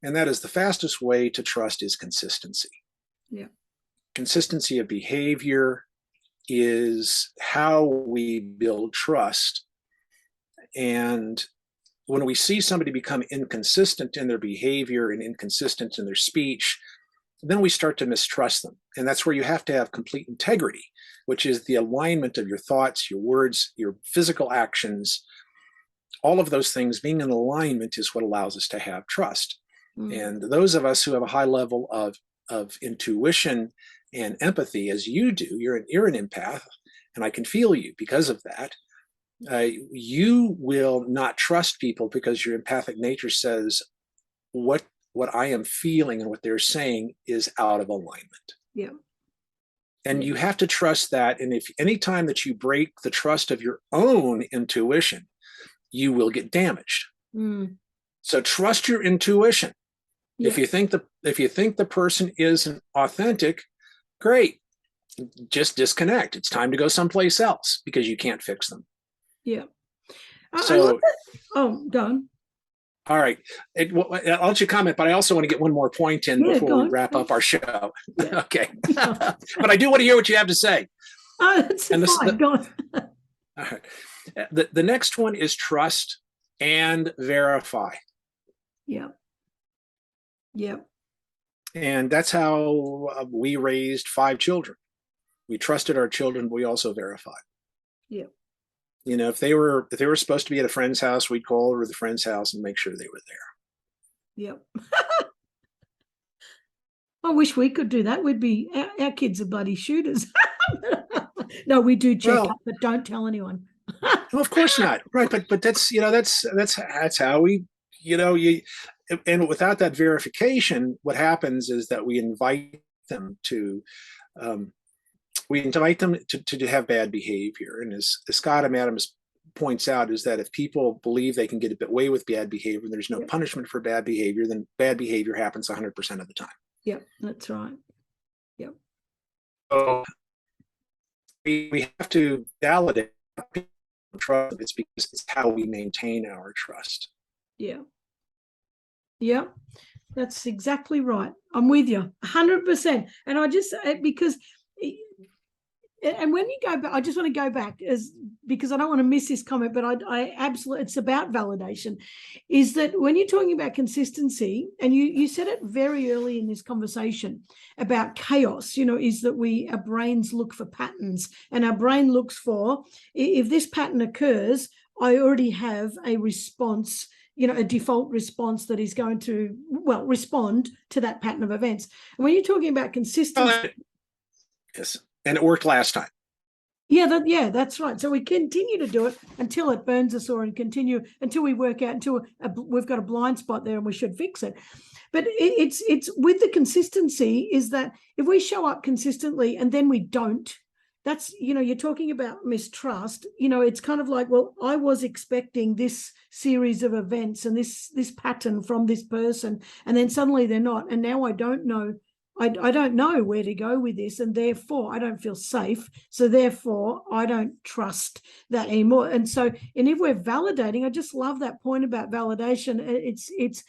And that is the fastest way to trust is consistency. Consistency of behavior is how we build trust. And when we see somebody become inconsistent in their behavior and inconsistent in their speech, then we start to mistrust them. And that's where you have to have complete integrity, which is the alignment of your thoughts, your words, your physical actions. All of those things being in alignment is what allows us to have trust. And those of us who have a high level of intuition and empathy, as you do, you're an empath, and I can feel you because of that. You will not trust people because your empathic nature says what I am feeling and what they're saying is out of alignment. And you have to trust that. And if anytime that you break the trust of your own intuition, you will get damaged. So trust your intuition. If you think the person isn't authentic, great. Just disconnect. It's time to go someplace else because you can't fix them. So, go on. All right. I'll let you comment, but I also want to get one more point in before we wrap up our show. Okay. But I do want to hear what you have to say. That's fine. Go on. All right. The next one is trust and verify. And that's how we raised 5 children. We trusted our children, but we also verified. Yeah. You know, if they were supposed to be at a friend's house, we'd call over to the friend's house and make sure they were there. Yep. I wish we could do that. We'd be our kids are bloody shooters. No, we do check Well, up, but don't tell anyone. well, of course not, right? But that's, you know, that's how we, you know, you, and without that verification, what happens is that um, we invite them to have bad behavior. And as Scott Adams points out, is that if people believe they can get away with bad behavior and there's no Yep. punishment for bad behavior, then bad behavior happens 100% of the time. Yep, that's right. Yep. So we have to validate trust. It's because it's how we maintain our trust. Yeah. Yeah. That's exactly right. I'm with you 100%. And I just, because, and when you go back, I just want to go back because I don't want to miss this comment, but I absolutely, it's about validation, is that when you're talking about consistency, and you said it very early in this conversation about chaos, you know, is that our brains look for patterns, and our brain looks for, if this pattern occurs, I already have a response, you know, a default response that is going to, well, respond to that pattern of events. And when you're talking about consistency. Yes. And it worked last time. Yeah, that's right. So we continue to do it until it burns us, or and continue until we work out until we've got a blind spot there and we should fix it. But it's with the consistency is that if we show up consistently and then we don't, that's, you know, you're talking about mistrust. You know, it's kind of like, well, I was expecting this series of events and this pattern from this person, and then suddenly they're not, and now I don't know. I don't know where to go with this, and therefore I don't feel safe. So therefore I don't trust that anymore. And so, and if we're validating, I just love that point about validation. It's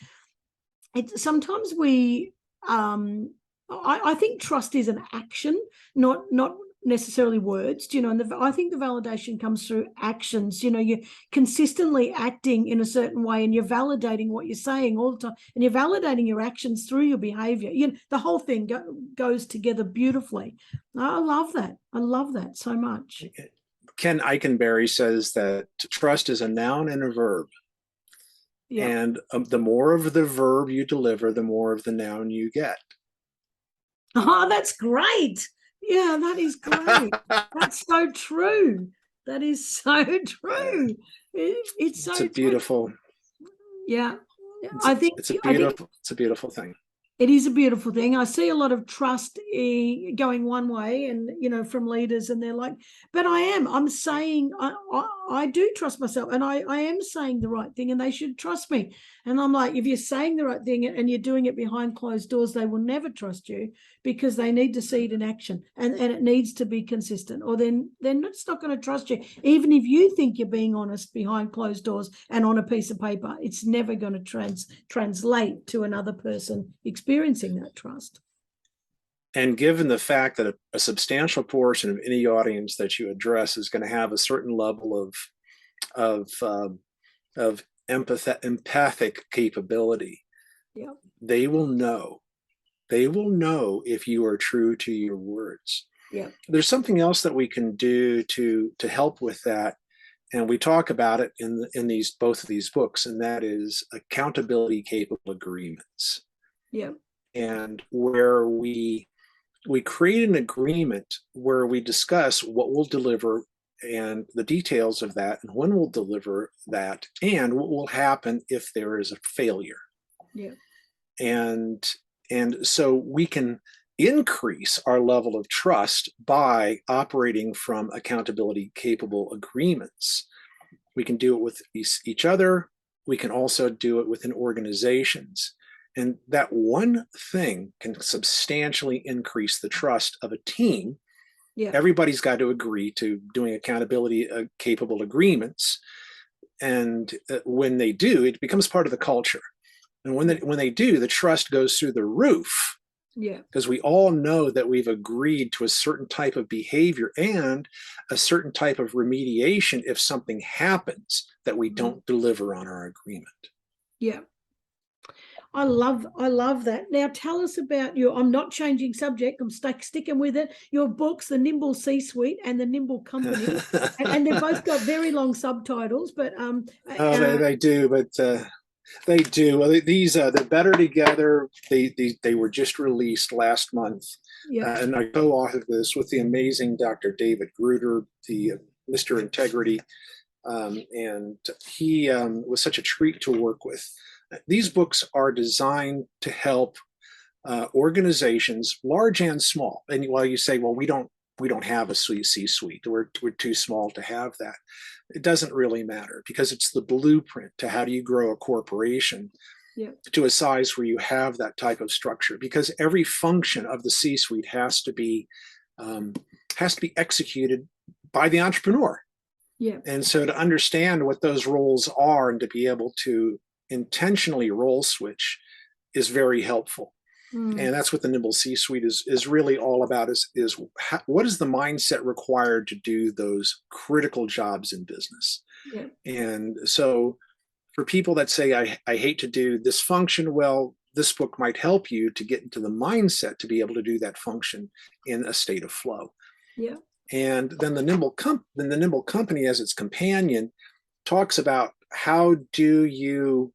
sometimes we I think trust is an action, not necessarily words, you know, and I think the validation comes through actions. You know, you're consistently acting in a certain way and you're validating what you're saying all the time, and you're validating your actions through your behavior. You know, the whole thing goes together beautifully. I love that so much. Ken Eikenberry says that trust is a noun and a verb. Yeah. And the more of the verb you deliver, the more of the noun you get. Oh, that's great. Yeah, that is great. That's so true. That is so true. It's so a beautiful. True. Yeah. I think it's a beautiful thing. It is a beautiful thing. I see a lot of trust going one way, and, you know, from leaders, and they're like, but I'm saying I do trust myself, and I am saying the right thing, and they should trust me. And I'm like, if you're saying the right thing and you're doing it behind closed doors, they will never trust you, because they need to see it in action, and it needs to be consistent, or then they're not going to trust you. Even if you think you're being honest behind closed doors and on a piece of paper, it's never going to translate to another person experiencing that trust. And given the fact that a substantial portion of any audience that you address is going to have a certain level of empathic capability, yeah, they will know if you are true to your words. Yeah. There's something else that we can do to help with that, and we talk about it in both of these books, and that is accountability capable agreements. Yeah. And where we create an agreement where we discuss what we'll deliver and the details of that, and when we'll deliver that, and what will happen if there is a failure. Yeah. And so we can increase our level of trust by operating from accountability capable agreements. We can do it with each other. We can also do it within organizations. And that one thing can substantially increase the trust of a team. Yeah. Everybody's got to agree to doing accountability capable agreements. And when they do, it becomes part of the culture. And when they do, the trust goes through the roof. Yeah. Because we all know that we've agreed to a certain type of behavior and a certain type of remediation if something happens that we don't deliver on our agreement. Yeah. I love that. Now tell us about your, I'm not changing subject, I'm sticking with it. Your books, the Nimble C-Suite and the Nimble Company. And they've both got very long subtitles, but Oh, they do, but they do. Well, these they're better together. They were just released last month, yeah. and I co-authored this with the amazing Dr. David Gruder, the Mr. Integrity, and he was such a treat to work with. These books are designed to help organizations, large and small. And while you say, well, we don't have a C-suite, we're too small to have that. It doesn't really matter, because it's the blueprint to how do you grow a corporation to a size where you have that type of structure, because every function of the C-suite has to be executed by the entrepreneur. Yeah. And so to understand what those roles are and to be able to intentionally role switch is very helpful. And that's what the Nimble C-Suite is really all about, is what is the mindset required to do those critical jobs in business. Yeah. And so for people that say, I hate to do this function, well, this book might help you to get into the mindset to be able to do that function in a state of flow. Yeah. And then the Nimble Company as its companion talks about how do you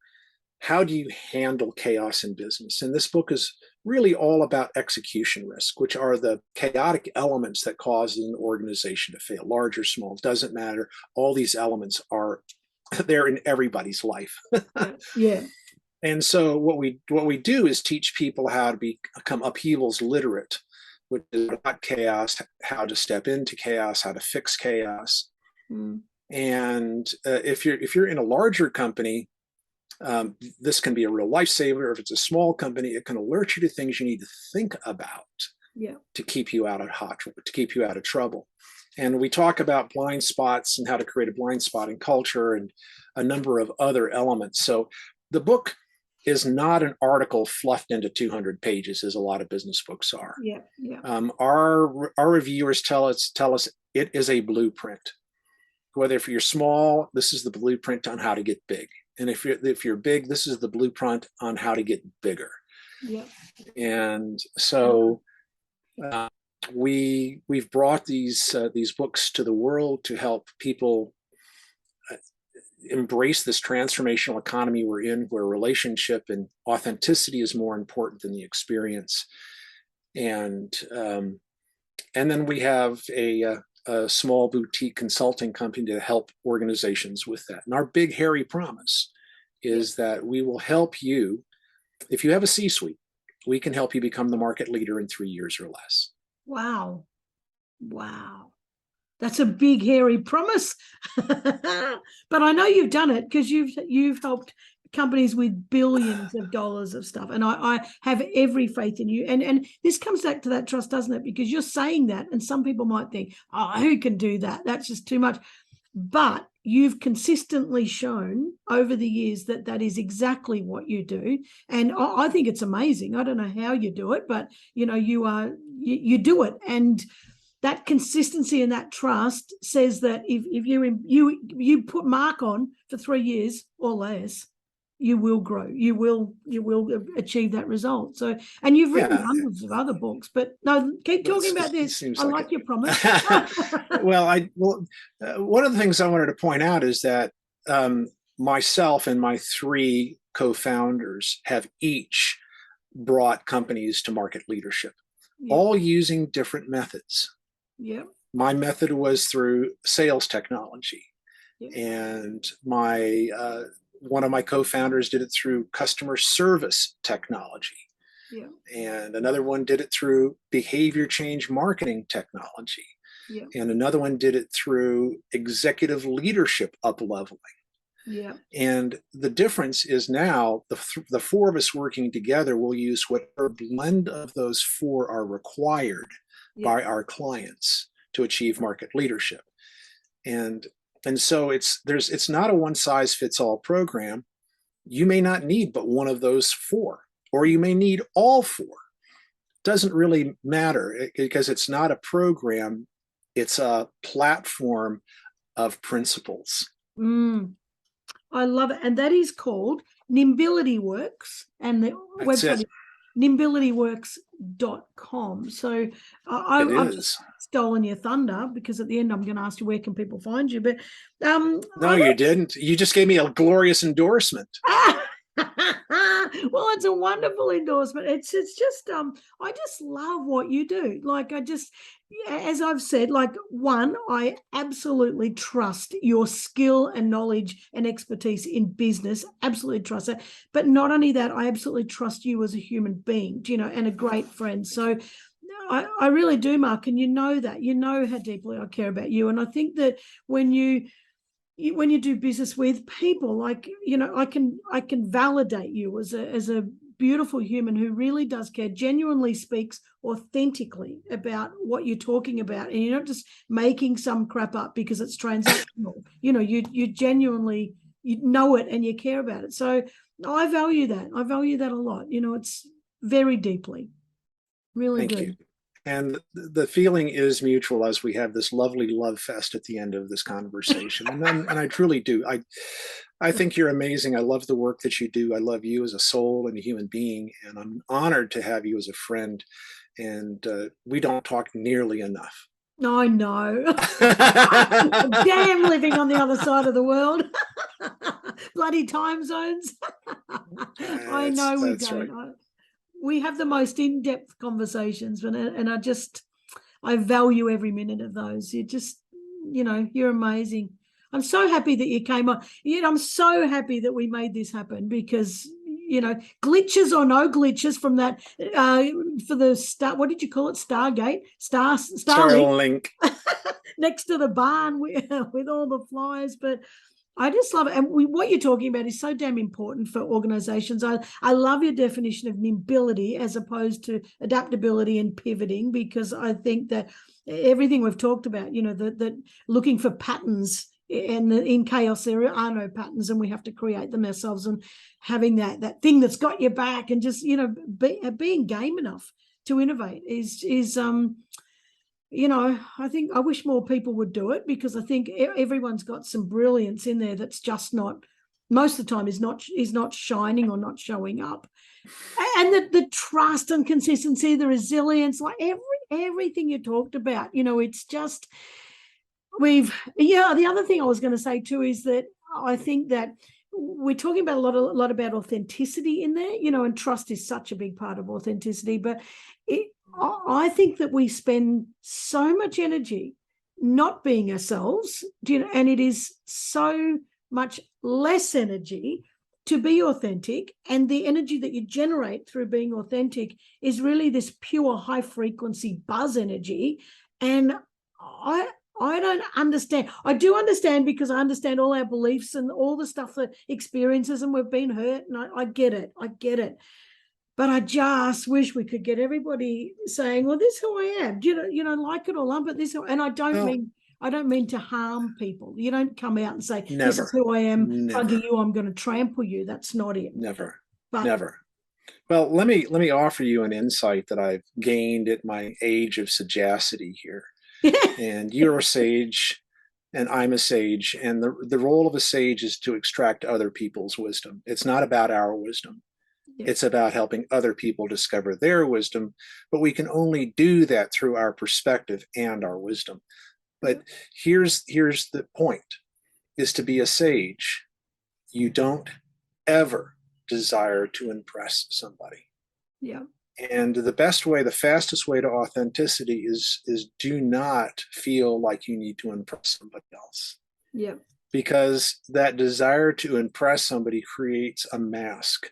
handle chaos in business. And this book is really all about execution risk, which are the chaotic elements that cause an organization to fail, large or small, doesn't matter. All these elements are there in everybody's life. Yeah. And so what we do is teach people how to become upheavals literate, which is about chaos, how to step into chaos, how to fix chaos. And if you're in a larger company, this can be a real lifesaver. If it's a small company, it can alert you to things you need to think about to keep you out of trouble. And we talk about blind spots and how to create a blind spotting culture and a number of other elements. So the book is not an article fluffed into 200 pages, as a lot of business books are. Our reviewers tell us it is a blueprint. Whether if you're small, this is the blueprint on how to get big. And if you're big, this is the blueprint on how to get bigger. And so we've brought these books to the world to help people embrace this transformational economy we're in, where relationship and authenticity is more important than the experience. And then we have a small boutique consulting company to help organizations with that. And our big, hairy promise is that we will help you. If you have a C-suite, we can help you become the market leader in 3 years or less. Wow. That's a big, hairy promise. But I know you've done it, because you've helped companies with billions of dollars of stuff. And I have every faith in you. And this comes back to that trust, doesn't it? Because you're saying that, and some people might think, oh, who can do that? That's just too much. But you've consistently shown over the years that that is exactly what you do. And I think it's amazing. I don't know how you do it, but you do it. And that consistency and that trust says that if you put Mark on for 3 years or less, you will grow. You will achieve that result. So, and you've written hundreds of other books, but no, keep talking about this. I like your promise. One of the things I wanted to point out is that myself and my 3 co-founders have each brought companies to market leadership, all using different methods. My method was through sales technology, and one of my co-founders did it through customer service technology, and another one did it through behavior change marketing technology, and another one did it through executive leadership up-leveling. And the difference is now the 4 of us working together will use whatever blend of those 4 are required by our clients to achieve market leadership. And so it's not a one-size-fits-all program. You may not need but one of those 4, or you may need all 4. Doesn't really matter, because it's not a program, it's a platform of principles. I love it. And that is called NimbilityWorks, and the That's website it. is NimbilityWorks.com. So I've just stolen your thunder, because at the end I'm going to ask you, where can people find you? But no, you didn't. You just gave me a glorious endorsement. Well, it's a wonderful endorsement. It's just I just love what you do. Like, as I've said, like, one, I absolutely trust your skill and knowledge and expertise in business. Absolutely trust that. But not only that, I absolutely trust you as a human being, and a great friend. So I really do, Mark, and you know that. You know how deeply I care about you. And I think that when you do business with people, like, I can validate you as a beautiful human who really does care, genuinely speaks authentically about what you're talking about, and you're not just making some crap up because it's transactional. You genuinely, you know it and you care about it. So I value that. I value that a lot. It's very deeply. Really Thank do. you. And the feeling is mutual as we have this lovely love fest at the end of this conversation. And I truly do. I think you're amazing. I love the work that you do. I love you as a soul and a human being. And I'm honored to have you as a friend. And we don't talk nearly enough. I know. Damn, living on the other side of the world. Bloody time zones. I know we don't. Right. We have the most in-depth conversations, and I value every minute of those. You're amazing. I'm so happy that you came on. I'm so happy that we made this happen, because glitches or no glitches from that for the star. What did you call it? Stargate, Starlink next to the barn with all the flyers. But I just love it. And what you're talking about is so damn important for organizations. I love your definition of nimbility as opposed to adaptability and pivoting, because I think that everything we've talked about, that looking for patterns, and in chaos there are no patterns, and we have to create them ourselves, and having that thing that's got your back, and just, being game enough to innovate is I think I wish more people would do it, because I think everyone's got some brilliance in there that's just not, most of the time, is not shining or not showing up. And the trust and consistency, the resilience, like everything you talked about, it's just, the other thing I was going to say too is that I think that we're talking about a lot about authenticity in there, and trust is such a big part of authenticity. But I think that we spend so much energy not being ourselves, and it is so much less energy to be authentic. And the energy that you generate through being authentic is really this pure high frequency buzz energy. And I don't understand. I do understand, because I understand all our beliefs and all the stuff that experiences, and we've been hurt, and I get it. But I just wish we could get everybody saying, well, this is who I am. Like it or lump it, this. And I don't mean to harm people. You don't come out and say, Never. This is who I am, Never. bugging you, I'm going to trample you. That's not it. Never. Well, let me offer you an insight that I've gained at my age of sagacity here. And you're a sage, and I'm a sage. And the role of a sage is to extract other people's wisdom. It's not about our wisdom. Yeah. It's about helping other people discover their wisdom. But we can only do that through our perspective and our wisdom. But here's the point, is to be a sage, you don't ever desire to impress somebody. Yeah. And the fastest way to authenticity is do not feel like you need to impress somebody else. Yeah. Because that desire to impress somebody creates a mask,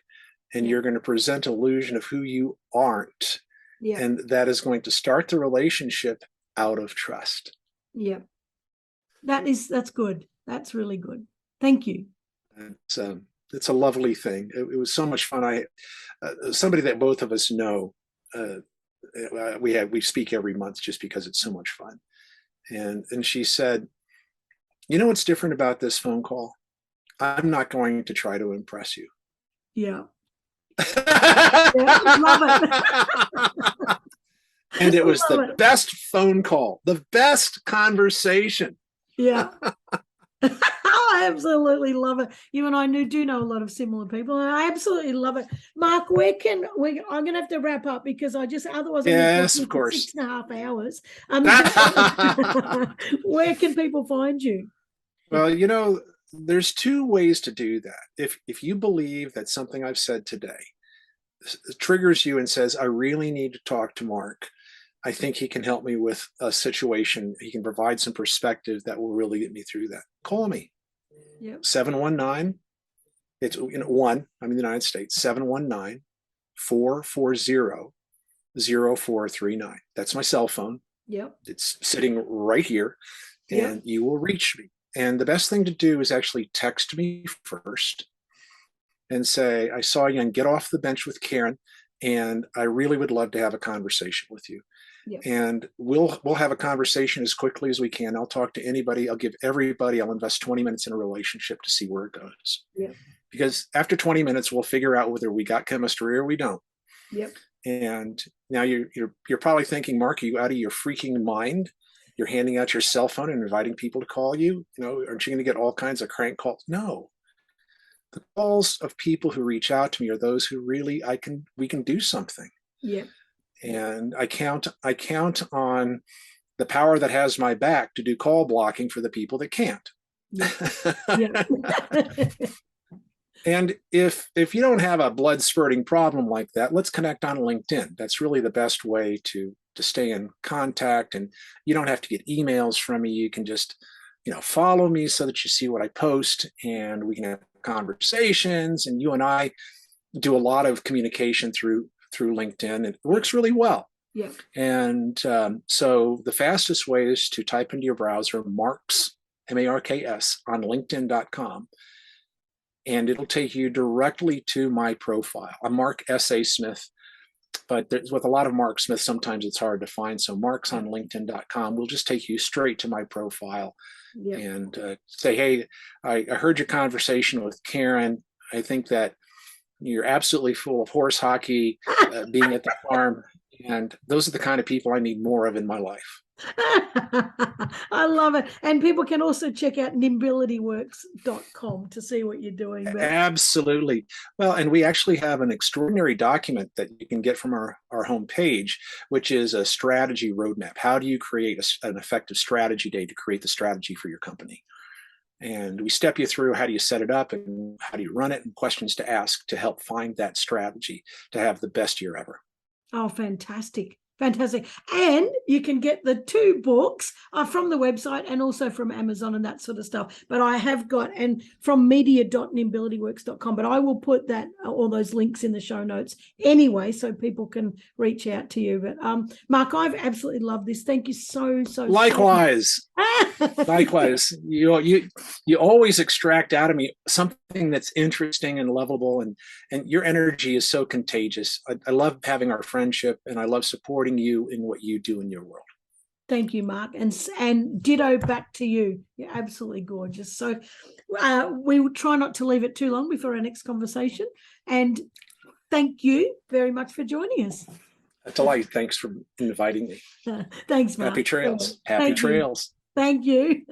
and you're going to present an illusion of who you aren't. Yeah. And that is going to start the relationship out of trust. Yeah. That's good. That's really good. Thank you. It's a lovely thing. It was so much fun. Somebody that both of us know, we speak every month just because it's so much fun. And she said, what's different about this phone call? I'm not going to try to impress you. Yeah. Yeah, love it. And it was the best phone call, the best conversation. Yeah. I absolutely love it. You and I do know a lot of similar people, and I absolutely love it. Mark, I'm going to have to wrap up because otherwise I'm going to talk Yes, to you of for course. 6.5 hours. Well, Where can people find you? there's two ways to do that. If you believe that something I've said today triggers you and says, I really need to talk to Mark, I think he can help me with a situation. He can provide some perspective that will really get me through that. Call me. Yep. 719. It's one, I'm in the United States, 719-440-0439. That's my cell phone. Yep. It's sitting right here, and Yep. you will reach me. And the best thing to do is actually text me first and say, I saw you on Get Off the Bench with Karen, and I really would love to have a conversation with you. Yep. And we'll have a conversation as quickly as we can. I'll talk to anybody. I'll give everybody. I'll invest 20 minutes in a relationship to see where it goes. Yep. Because after 20 minutes, we'll figure out whether we got chemistry or we don't. Yep. And now you're probably thinking, Mark, are you out of your freaking mind? You're handing out your cell phone and inviting people to call you. Aren't you going to get all kinds of crank calls? No. The calls of people who reach out to me are those who really we can do something. Yep. And I count on the power that has my back to do call blocking for the people that can't. Yep. Yep. And if you don't have a blood spurting problem like that, let's connect on LinkedIn. That's really the best way to stay in contact. And you don't have to get emails from me. You can just follow me so that you see what I post, and we can have conversations. And you and I do a lot of communication through LinkedIn. It works really well. Yeah. And so the fastest way is to type into your browser Marks, MARKS, on LinkedIn.com. And it'll take you directly to my profile. I'm Mark S.A. Smith, but with a lot of Mark Smith, sometimes it's hard to find. So Marks on LinkedIn.com will just take you straight to my profile. Yep. And say, hey, I heard your conversation with Karen. I think that you're absolutely full of horse hockey, being at the farm. And those are the kind of people I need more of in my life. I love it. And people can also check out NimbilityWorks.com to see what you're doing. Absolutely. Well, and we actually have an extraordinary document that you can get from our homepage, which is a strategy roadmap. How do you create an effective strategy day to create the strategy for your company? And we step you through how do you set it up and how do you run it and questions to ask to help find that strategy to have the best year ever. Oh, fantastic. Fantastic. And you can get the 2 books from the website and also from Amazon and that sort of stuff. But I have got, and from media.nimbilityworks.com, but I will put all those links in the show notes anyway, so people can reach out to you. But Mark, I've absolutely loved this. Thank you so Likewise. Likewise. You always extract out of me something that's interesting and lovable, and your energy is so contagious. I love having our friendship, and I love supporting you in what you do in your world. Thank you, Mark, and ditto back to you. You're absolutely gorgeous. So we will try not to leave it too long before our next conversation. And thank you very much for joining us. A delight. Thanks for inviting me. Thanks, Mark. Happy trails. Happy trails. Thank you.